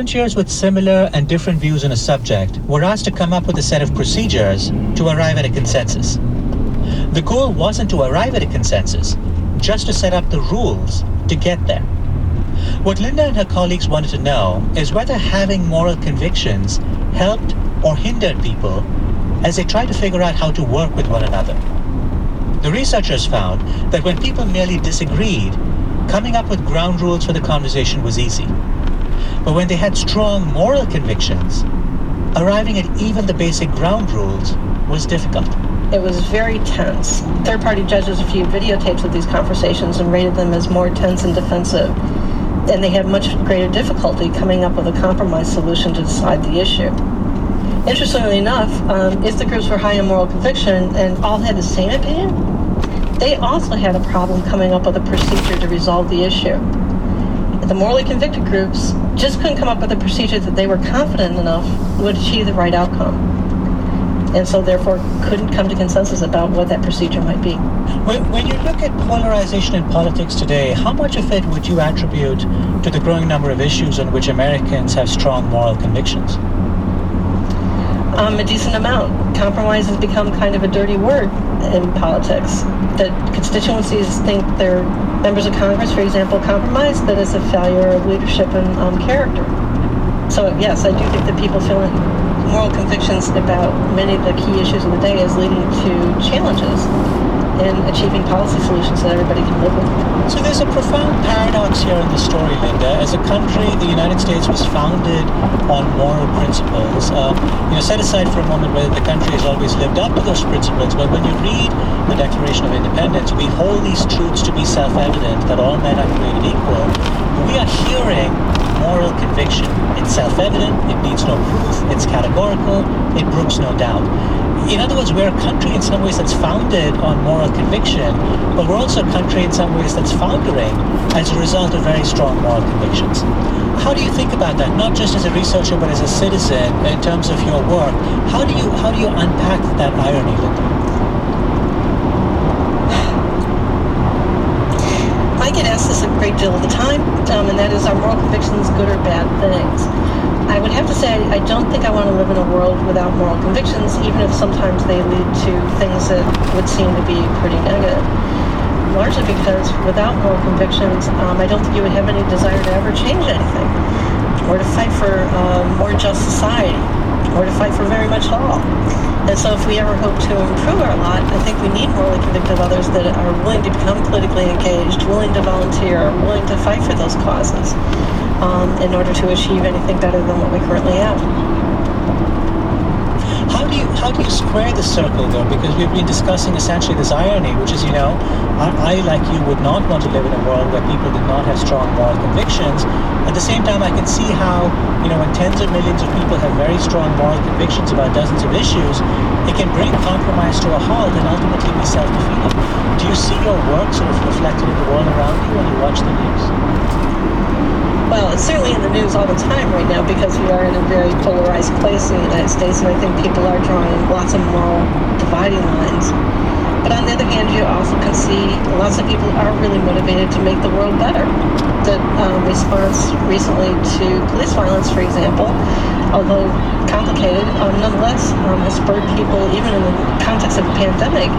Volunteers with similar and different views on a subject were asked to come up with a set of procedures to arrive at a consensus. The goal wasn't to arrive at a consensus, just to set up the rules to get there. What Linda and her colleagues wanted to know is whether having moral convictions helped or hindered people as they tried to figure out how to work with one another. The researchers found that when people merely disagreed, coming up with ground rules for the conversation was easy. But when they had strong moral convictions, arriving at even the basic ground rules was difficult. It was very tense. Third-party judges viewed videotapes of these conversations and rated them as more tense and defensive. And they had much greater difficulty coming up with a compromise solution to decide the issue. Interestingly enough, if the groups were high in moral conviction and all had the same opinion, they also had a problem coming up with a procedure to resolve the issue. The morally convicted groups just couldn't come up with a procedure that they were confident enough would achieve the right outcome. And so therefore couldn't come to consensus about what that procedure might be. When you look at polarization in politics today, how much of it would you attribute to the growing number of issues on which Americans have strong moral convictions? A decent amount. Compromise has become kind of a dirty word in politics. That constituencies think their members of Congress, for example, compromise, that is a failure of leadership and character. So yes, I do think that people feeling moral convictions about many of the key issues of the day is leading to challenges in achieving policy solutions that everybody can live with. So there's a profound paradox here in the story, Linda. As a country, the United States was founded on moral principles. Set aside for a moment whether the country has always lived up to those principles, but when you read the Declaration of Independence, we hold these truths to be self-evident, that all men are created equal. We are hearing moral conviction. It's self-evident, it needs no proof, it's categorical, it brooks no doubt. In other words, we're a country in some ways that's founded on moral conviction, but we're also a country in some ways that's foundering as a result of very strong moral convictions. How do you think about that, not just as a researcher, but as a citizen in terms of your work? How do you unpack that irony, Linda? I get asked this a great deal of the time, and that is, are moral convictions good or bad things? I would have to say I don't think I want to live in a world without moral convictions, even if sometimes they lead to things that would seem to be pretty negative. Largely because without moral convictions, I don't think you would have any desire to ever change anything, or to fight for a more just society, or to fight for very much at all. And so if we ever hope to improve our lot, I think we need morally convicted others that are willing to become politically engaged, willing to volunteer, willing to fight for those causes in order to achieve anything better than what we currently have. How do you square the circle, though? Because we've been discussing essentially this irony, which is, I, like you, would not want to live in a world where people did not have strong moral convictions. At the same time, I can see how, when tens of millions of people have very strong moral convictions about dozens of issues, it can bring compromise to a halt and ultimately be self-defeating. Do you see your work sort of reflected in the world around you when you watch the news? Well, it's certainly in the news all the time right now because we are in a very polarized place in the United States, and I think people are drawing lots of moral dividing lines. But on the other hand, you also can see lots of people are really motivated to make the world better. The response recently to police violence, for example, although complicated, nonetheless has spurred people, even in the context of a pandemic,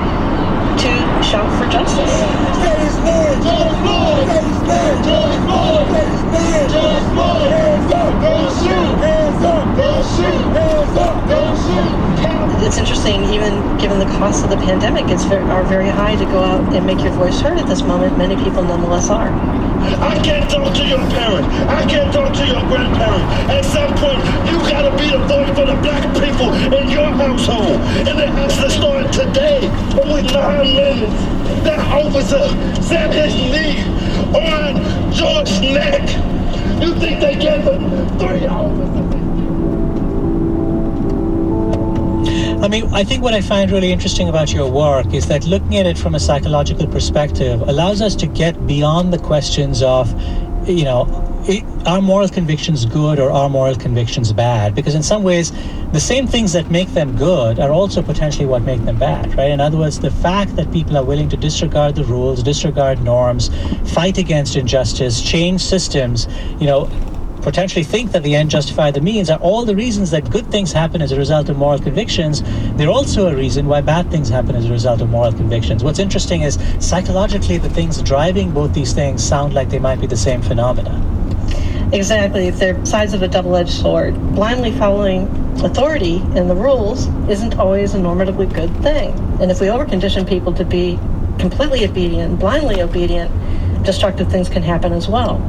to shout for justice. Justice Lord! Justice Lord! Justice Lord! Justice Lord! Hands up! Don't shoot! Hands up! Don't shoot! Hands up! Don't shoot! It's interesting, even given the cost of the pandemic, are very high to go out and make your voice heard at this moment. Many people nonetheless are. I can't talk to your parents. I can't talk to your grandparents. At some point, you gotta be the voice for the black people in your household. And it has to start today. Only 9 minutes. That officer set his knee on George's neck. You think they gave him 3 hours? I think what I find really interesting about your work is that looking at it from a psychological perspective allows us to get beyond the questions of, are moral convictions good or are moral convictions bad? Because in some ways, the same things that make them good are also potentially what make them bad, right? In other words, the fact that people are willing to disregard the rules, disregard norms, fight against injustice, change systems, potentially think that the end justify the means are all the reasons that good things happen as a result of moral convictions. They're also a reason why bad things happen as a result of moral convictions. What's interesting is psychologically the things driving both these things sound like they might be the same phenomena. Exactly. They're sides of a double-edged sword. Blindly following authority and the rules isn't always a normatively good thing. And if we overcondition people to be completely obedient, blindly obedient, destructive things can happen as well.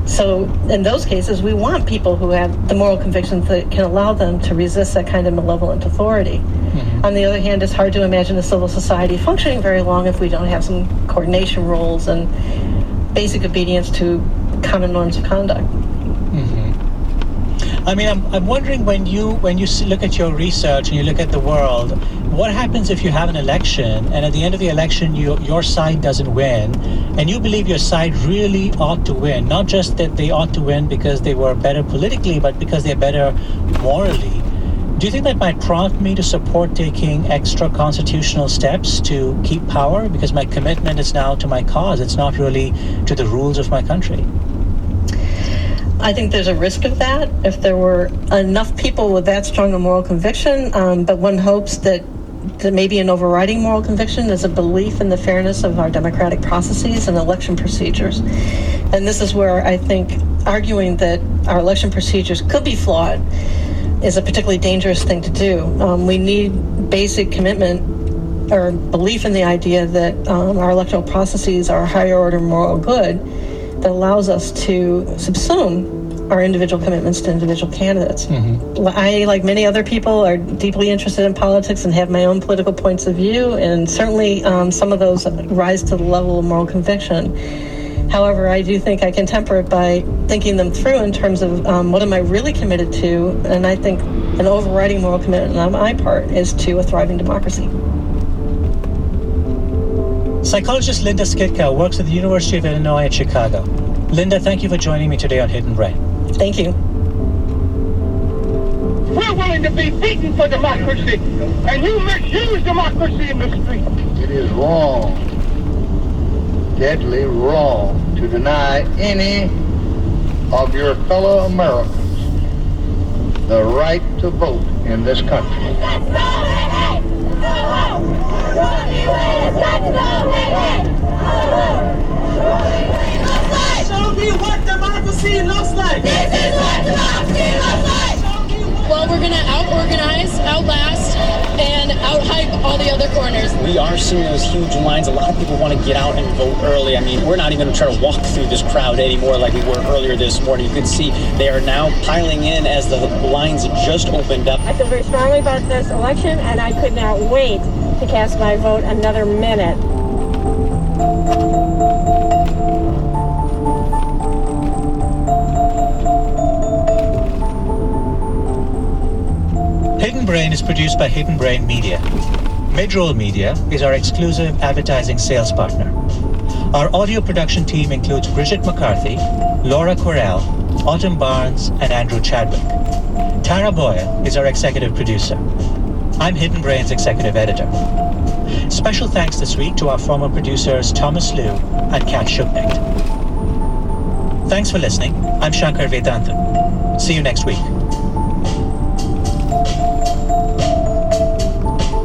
So in those cases, we want people who have the moral convictions that can allow them to resist that kind of malevolent authority. Mm-hmm. On the other hand, it's hard to imagine a civil society functioning very long if we don't have some coordination rules and basic obedience to common norms of conduct. Mm-hmm. I mean, I'm wondering when you look at your research and you look at the world, what happens if you have an election and at the end of the election your side doesn't win and you believe your side really ought to win, not just that they ought to win because they were better politically, but because they're better morally. Do you think that might prompt me to support taking extra constitutional steps to keep power? Because my commitment is now to my cause. It's not really to the rules of my country. I think there's a risk of that if there were enough people with that strong a moral conviction, but one hopes that maybe an overriding moral conviction is a belief in the fairness of our democratic processes and election procedures. And this is where I think arguing that our election procedures could be flawed is a particularly dangerous thing to do. We need basic commitment or belief in the idea that our electoral processes are a higher order moral good that allows us to subsume our individual commitments to individual candidates. Mm-hmm. I, like many other people, are deeply interested in politics and have my own political points of view, and certainly some of those rise to the level of moral conviction. However, I do think I can temper it by thinking them through in terms of what am I really committed to, and I think an overriding moral commitment on my part is to a thriving democracy. Psychologist Linda Skitka works at the University of Illinois at Chicago. Linda, thank you for joining me today on Hidden Brain. Thank you. We're willing to be beaten for democracy, and you misuse democracy in the street. It is wrong, deadly wrong, to deny any of your fellow Americans the right to vote in this country. Show me what democracy looks like. This is what democracy looks like. Well, we're going to out-organize, outlast, and out-hype all the other corners. We are seeing those huge lines. A lot of people want to get out and vote early. I mean, we're not even going to try to walk through this crowd anymore like we were earlier this morning. You can see they are now piling in as the lines just opened up. I feel very strongly about this election, and I could not wait to cast my vote another minute. Hidden Brain is produced by Hidden Brain Media. Midroll Media is our exclusive advertising sales partner. Our audio production team includes Bridget McCarthy, Laura Quirrell, Autumn Barnes, and Andrew Chadwick. Tara Boyle is our executive producer. I'm Hidden Brain's executive editor. Special thanks this week to our former producers Thomas Liu and Kat Schupnicht. Thanks for listening. I'm Shankar Vedantam. See you next week.